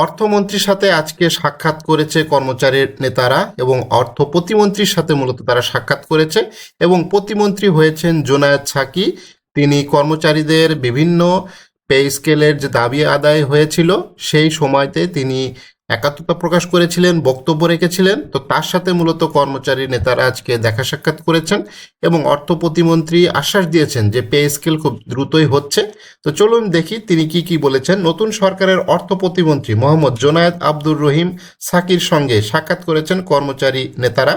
অর্থমন্ত্রীর সাথে আজকে সাক্ষাৎ করেছে কর্মচারীর নেতারা এবং অর্থ প্রতিমন্ত্রীর সাথে মূলত তারা সাক্ষাৎ করেছে এবং প্রতিমন্ত্রী হয়েছেন জোনায়েদ সাকি। তিনি কর্মচারীদের বিভিন্ন পে স্কেলের যে দাবি আদায় হয়েছিল সেই সময়তে তিনি একাত্মতা প্রকাশ করেছিলেন, বক্তব্য রেখেছিলেন। তো তার সাথে মূলত কর্মচারী নেতারা আজকে দেখা সাক্ষাৎ করেছেন এবং অর্থ প্রতিমন্ত্রী আশ্বাস দিয়েছেন যে পে স্কেল খুব দ্রুতই হচ্ছে। তো চলুন দেখি তিনি কি বলেছেন। নতুন সরকারের অর্থ প্রতিমন্ত্রী মোহাম্মদ জোনায়েদ আব্দুর রহিম সাকির সঙ্গে সাক্ষাৎ করেছেন কর্মচারী নেতারা।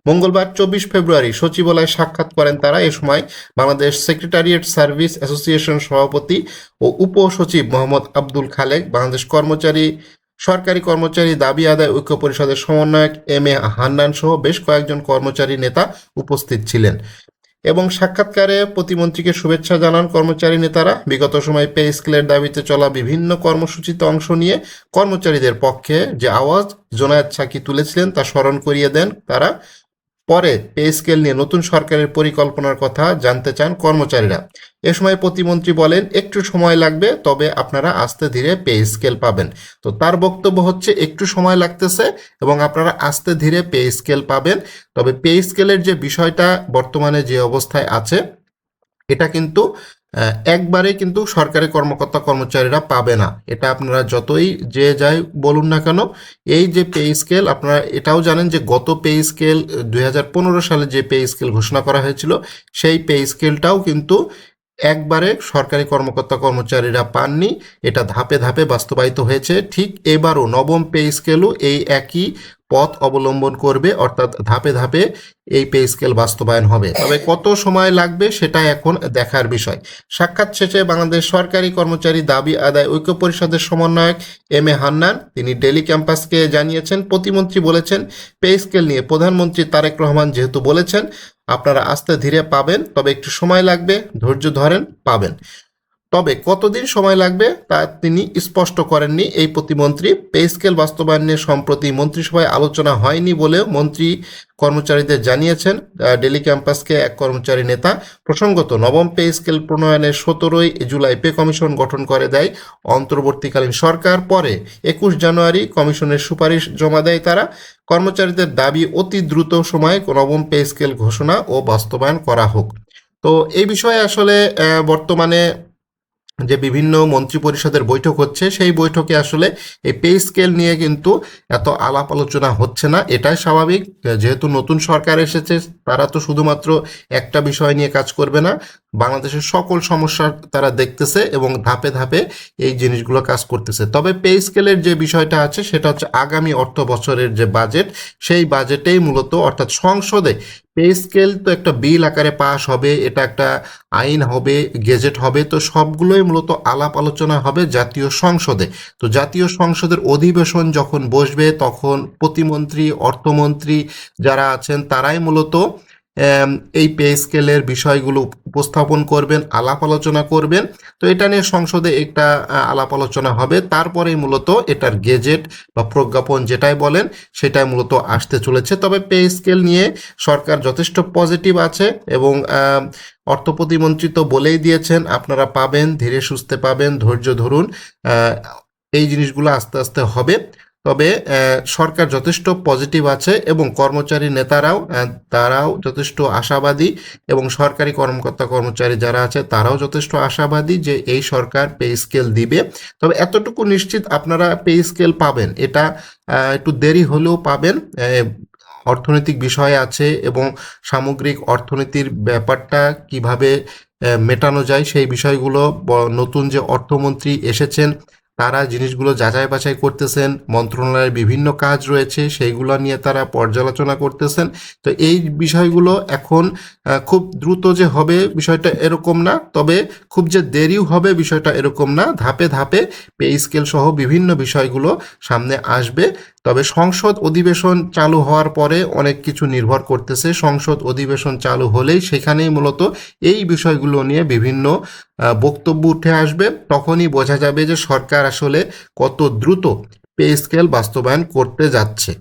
মঙ্গলবার 24 ফেব্রুয়ারি সচিবালয়ে সাক্ষাৎ করেন তারা। এ সময় বাংলাদেশ সেক্রেটারিয়েট সার্ভিস অ্যাসোসিয়েশন সভাপতি ও উপসচিব মোহাম্মদ আব্দুল খালেক, বাংলাদেশ সরকারি কর্মচারী দাবি আদায় ঐক্য পরিষদের সমন্বয়ক এম এ হান্নান সহ বেশ কয়েকজন কর্মচারী নেতা উপস্থিত ছিলেন এবং সাক্ষাৎকারে প্রতিমন্ত্রীকে শুভেচ্ছা জানান কর্মচারী নেতারা। বিগত সময় পে স্কেলের দাবিতে চলা বিভিন্ন কর্মসূচিতে অংশ নিয়ে কর্মচারীদের পক্ষে যে আওয়াজ জোনায়েদ সাকি তুলেছিলেন তা স্মরণ করিয়ে দেন তারা। পরে পে স্কেল নিয়ে নতুন সরকারের পরিকল্পনার কথা জানতে চান কর্মচারীরা। এ সময় প্রতিমন্ত্রী বলেন, একটু সময় লাগবে, তবে আপনারা আস্তে ধীরে পে স্কেল পাবেন। তো তার বক্তব্য হচ্ছে একটু সময় লাগতেছে এবং আপনারা আস্তে ধীরে পে স্কেল পাবেন। তবে পে স্কেলের যে বিষয়টা বর্তমানে যে অবস্থায় আছে এটা কিন্তু একবারে কিন্তু সরকারি কর্মকর্তা কর্মচারীরা পাবে না। এটা আপনারা যতই যে যাই বলুন না কেন, এই যে পে স্কেল আপনারা এটাও জানেন যে গত পে স্কেল 2015 সালে যে পে স্কেল ঘোষণা করা হয়েছিল সেই পে স্কেলটাও কিন্তু একবারে সরকারি কর্মকর্তা কর্মচারীরা পাননি। এটা ধাপে ধাপে বাস্তবায়িত হয়েছে। ঠিক এবারও নবম পে স্কেলও এই একই পথ অবলম্বন করবে, অর্থাৎ ধাপে ধাপে এই পে স্কেল বাস্তবায়ন হবে। তবে কত সময় লাগবে সেটা এখন দেখার বিষয়। সাক্ষাৎ শেষে বাংলাদেশ সরকারি কর্মচারী দাবি আদায় ঐক্য পরিষদের সমন্বয়ক এম এ হান্নান তিনি ডেলি ক্যাম্পাসকে জানিয়েছেন, প্রতিমন্ত্রী বলেছেন পে স্কেল নিয়ে প্রধানমন্ত্রী তারেক রহমান যেহেতু বলেছেন আপনারা আস্তে ধীরে পাবেন, তবে একটু সময় লাগবে, ধৈর্য ধরেন, পাবেন। তবে কতদিন সময় লাগবে তা তিনি স্পষ্ট করেননি এই প্রতিমন্ত্রী। পে স্কেল বাস্তবায়ন নিয়ে সম্প্রতি মন্ত্রিসভায় আলোচনা হয়নি বলেও মন্ত্রী কর্মচারীদের জানিয়েছেন ডেলি ক্যাম্পাসকে এক কর্মচারী নেতা। প্রসঙ্গত, নবম পে স্কেল প্রণয়নের 17 জুলাই পে কমিশন গঠন করে দেয় অন্তর্বর্তীকালীন সরকার। পরে 21 জানুয়ারি কমিশনের সুপারিশ জমা দেয় তারা। কর্মচারীদের দাবি অতি দ্রুত সময়ে নবম পে স্কেল ঘোষণা ও বাস্তবায়ন করা হোক। তো এই বিষয়ে আসলে বর্তমানে যে বিভিন্ন মন্ত্রী পরিষদের বৈঠক হচ্ছে সেই বৈঠকে আসলে এই পে স্কেল নিয়ে কিন্তু এত আলাপ আলোচনা হচ্ছে না। এটাই স্বাভাবিক, যেহেতু নতুন সরকার এসেছে তারা তো শুধুমাত্র একটা বিষয় নিয়ে কাজ করবে না, বাংলাদেশের সকল সমস্যা তারা দেখতেছে এবং ধাপে ধাপে এই জিনিসগুলো কাজ করতেছে। তবে পে স্কেলের যে বিষয়টা আছে সেটা হচ্ছে আগামী অর্থ বছরের যে বাজেট সেই বাজেটেই মূলত, অর্থাৎ সংসদে পে স্কেল তো একটা বিল আকারে পাস হবে, এটা একটা আইন হবে, গেজেট হবে, তো সবগুলোই মূলত আলাপ আলোচনা হবে জাতীয় সংসদে। তো জাতীয় সংসদের অধিবেশন যখন বসবে তখন প্রতিমন্ত্রী, অর্থমন্ত্রী যারা আছেন তারাই মূলত এই পে স্কেলের বিষয়গুলো উপস্থাপন করবেন, আলাপ আলোচনা করবেন। তো এটা নিয়ে সংসদে একটা আলাপ আলোচনা হবে, তারপরেই মূলত এটার গেজেট বা প্রজ্ঞাপন যেটাই বলেন সেটাই মূলত আসতে চলেছে। তবে পে স্কেল নিয়ে সরকার যথেষ্ট পজিটিভ আছে এবং অর্থ প্রতিমন্ত্রী তো বলেই দিয়েছেন আপনারা পাবেন, ধীরে সুস্থে পাবেন, ধৈর্য ধরুন, এই জিনিসগুলো আস্তে আস্তে হবে। তবে সরকার যথেষ্ট পজিটিভ আছে এবং কর্মচারী নেতারাও তারাও যথেষ্ট আশাবাদী এবং সরকারি কর্মকর্তা কর্মচারী যারা আছে তারাও যথেষ্ট আশাবাদী যে এই সরকার পে স্কেল দিবে। তবে এতটুকু নিশ্চিত আপনারা পে স্কেল পাবেন, এটা একটু দেরি হলেও পাবেন। অর্থনৈতিক বিষয় আছে এবং সামগ্রিক অর্থনীতির ব্যাপারটা কিভাবে মেটানো যায় সেই বিষয়গুলো নতুন যে অর্থমন্ত্রী এসেছেন তারা জিনিসগুলো যাচাই বাছাই করতেছেন। মন্ত্রণালয়ের বিভিন্ন কাজ রয়েছে সেইগুলো নিয়ে তারা পর্যালোচনা করতেছেন। তো এই বিষয়গুলো এখন খুব দ্রুত যে হবে বিষয়টা এরকম না, তবে খুব যে দেরিও হবে বিষয়টা এরকম না। ধাপে ধাপে পে স্কেল সহ বিভিন্ন বিষয়গুলো সামনে আসবে। তবে সংসদ অধিবেশন চালু হওয়ার পরে অনেক কিছু নির্ভর করতেছে। সংসদ অধিবেশন চালু হলেই সেখানেই মূলত এই বিষয়গুলো নিয়ে বিভিন্ন বক্তব্য উঠে আসবে। তখনই বোঝা যাবে যে সরকার আসলে কত দ্রুত পে স্কেল বাস্তবায়ন করতে যাচ্ছে।